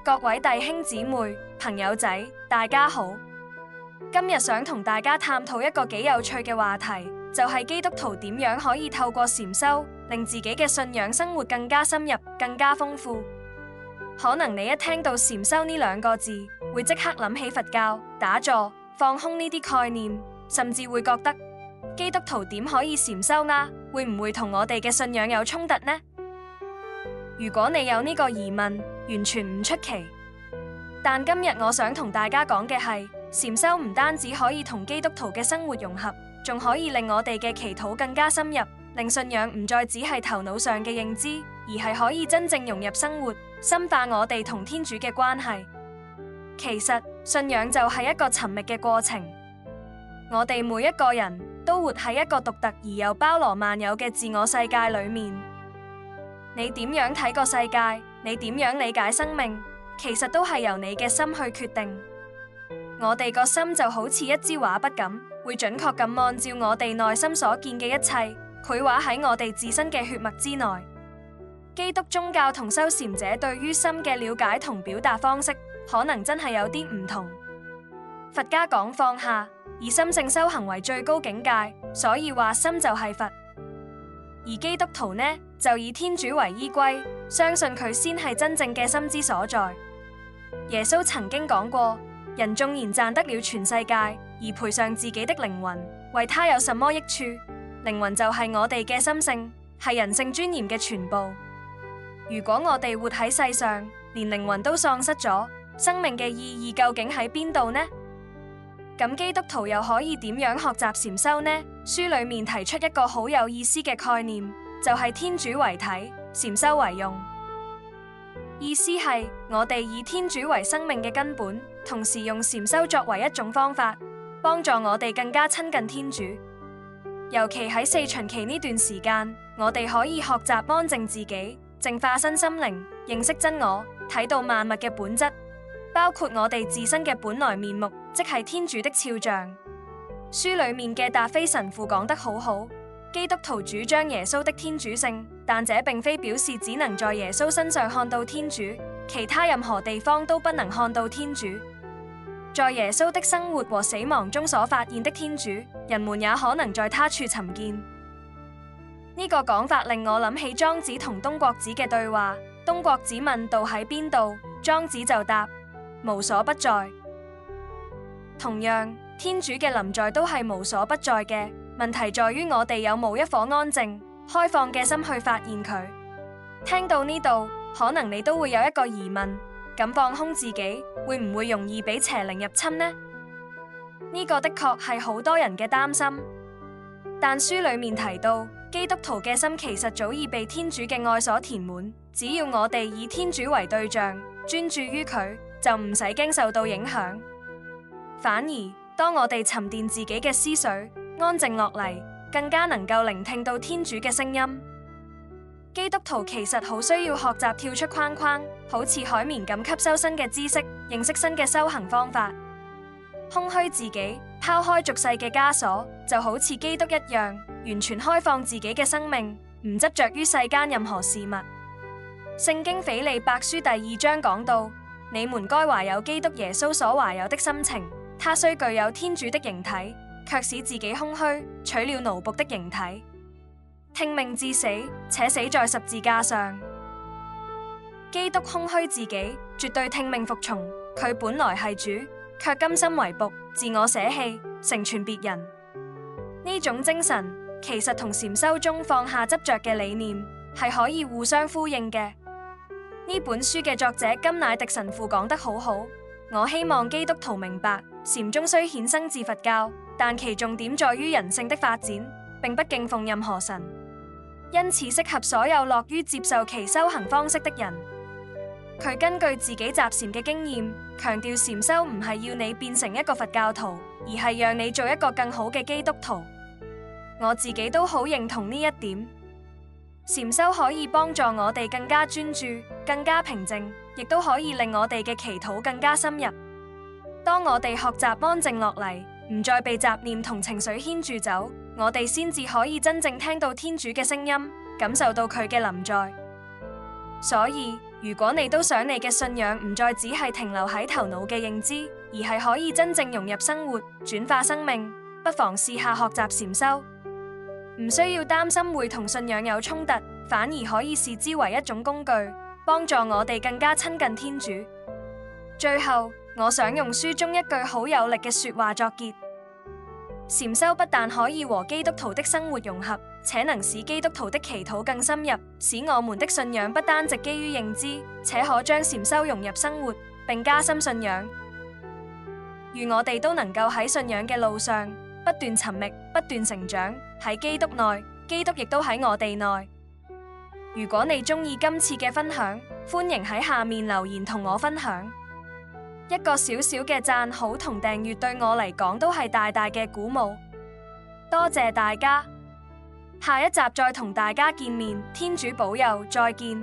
各位弟兄姊妹、朋友仔，大家好。今日想同大家探討一個幾有趣嘅話題，就係基督徒點樣可以透過禪修，令自己嘅信仰生活更加深入、更加豐富。可能你一聽到禪修呢兩個字，會即刻諗起佛教、打坐、放空呢啲概念，甚至會覺得基督徒點可以禪修啊？會唔會同我哋嘅信仰有衝突呢？如果你有呢個疑問，完全唔出奇。但今日我想同大家講嘅係，禪修唔單止可以同基督徒嘅生活融合，仲可以令我哋嘅祈禱更加深入，令信仰唔再只係頭腦上嘅認知，而係可以真正融入生活，深化我哋同天主嘅關係。其實信仰就係一個尋覓嘅過程，我哋每一個人都活喺一個獨特而又包羅萬有嘅自我世界裏面。你點樣睇個世界？你點樣理解生命？其實都係由你嘅心去決定。我哋個心就好似一支畫筆咁，會準確咁按照我哋內心所見嘅一切，繪畫喺我哋自身嘅血脈之內。基督宗教同修禪者對於心嘅了解同表達方式，可能真係有啲唔同。佛家講放下，以心性修行為最高境界，所以話心就係佛。而基督徒呢，就以天主為依歸，相信佢先係真正嘅心之所在。耶穌曾經講過，人縱然賺得了全世界，而賠上自己的靈魂，為他有什麼益處？靈魂就係我哋嘅心性，係人性尊嚴嘅全部。如果我哋活喺世上，連靈魂都喪失咗，生命嘅意義究竟喺邊度呢？咁基督徒又可以點樣學習禪修呢？書裏面提出一個好有意思嘅概念，就係天主為體，禪修為用。意思係我哋以天主為生命嘅根本，同時用禪修作為一種方法，幫助我哋更加親近天主。尤其喺四旬期呢段時間，我哋可以學習安靜自己，淨化身心靈，認識真我，睇到萬物嘅本質，包括我哋自身嘅本來面目，即係天主的肖像。書裏面嘅達菲神父講得好好，基督徒主張耶穌的天主性，但這並非表示只能在耶穌身上看到天主，其他任何地方都不能看到天主。在耶穌的生活和死亡中所發現的天主，人們也可能在他處尋見。呢個講法令我諗起莊子同東國子嘅對話。東國子問道喺邊度，莊子就答無所不在。同樣，天主嘅臨在都係無所不在嘅，問題在於我哋有冇一顆安靜、開放嘅心去發現佢。聽到呢度，可能你都會有一個疑問：咁放空自己，會唔會容易俾邪靈入侵呢？呢個的確係好多人嘅擔心。但書裏面提到，基督徒嘅心其實早已被天主嘅愛所填滿，只要我哋以天主為對象，專注於佢，就唔使驚受到影響。反而，當我哋沉澱自己嘅思緒，安靜落嚟，更加能夠聆聽到天主嘅聲音。基督徒其實好需要學習跳出框框，好似海綿咁吸收新嘅知識，認識新嘅修行方法，空虛自己，拋開俗世嘅枷鎖，就好似基督一樣，完全開放自己嘅生命，唔執着於世間任何事物。聖經斐理伯書第2章講到，你們該懷有基督耶穌所懷有的心情。他雖具有天主的形體，卻使自己空虛，取了奴僕的形體，聽命至死，且死在十字架上。基督空虛自己，絕對聽命服從。佢本來係主，卻甘心為僕，自我捨棄，成全別人。呢種精神其實同禪修中放下執着嘅理念係可以互相呼應嘅。呢本書嘅作者甘乃迪神父講得好好，我希望基督徒明白。禪宗雖衍生自佛教，但其重點在於人性的發展，並不敬奉任何神，因此適合所有樂於接受其修行方式的人。佢根據自己習禪嘅經驗，強調禪修唔係要你變成一個佛教徒，而係讓你做一個更好嘅基督徒。我自己都好認同呢一點。禪修可以幫助我哋更加專注、更加平靜，亦都可以令我哋嘅祈禱更加深入。當我哋學習安靜落嚟，唔再被雜念同情緒牽住走，我哋先至可以真正聽到天主嘅聲音，感受到佢嘅臨在。所以，如果你都想你嘅信仰唔再只係停留喺頭腦嘅認知，而係可以真正融入生活，轉化生命，不妨試下學習禪修。唔需要擔心會同信仰有衝突，反而可以視之為一種工具，幫助我哋更加親近天主。最後，我想用書中一句好有力嘅說話作結：禪修不但可以和基督徒的生活融合，且能使基督徒的祈禱更深入，使我們的信仰不單直基於認知，且可將禪修融入生活，並加深信仰。願我哋都能夠喺信仰嘅路上不斷尋覓，不斷成長。喺基督內，基督亦都喺我哋內。如果你鍾意今次嘅分享，歡迎喺下面留言同我分享。一個小小嘅讚好同訂閱對我嚟講都係大大嘅鼓舞。多謝大家，下一集再同大家見面，天主保佑，再見。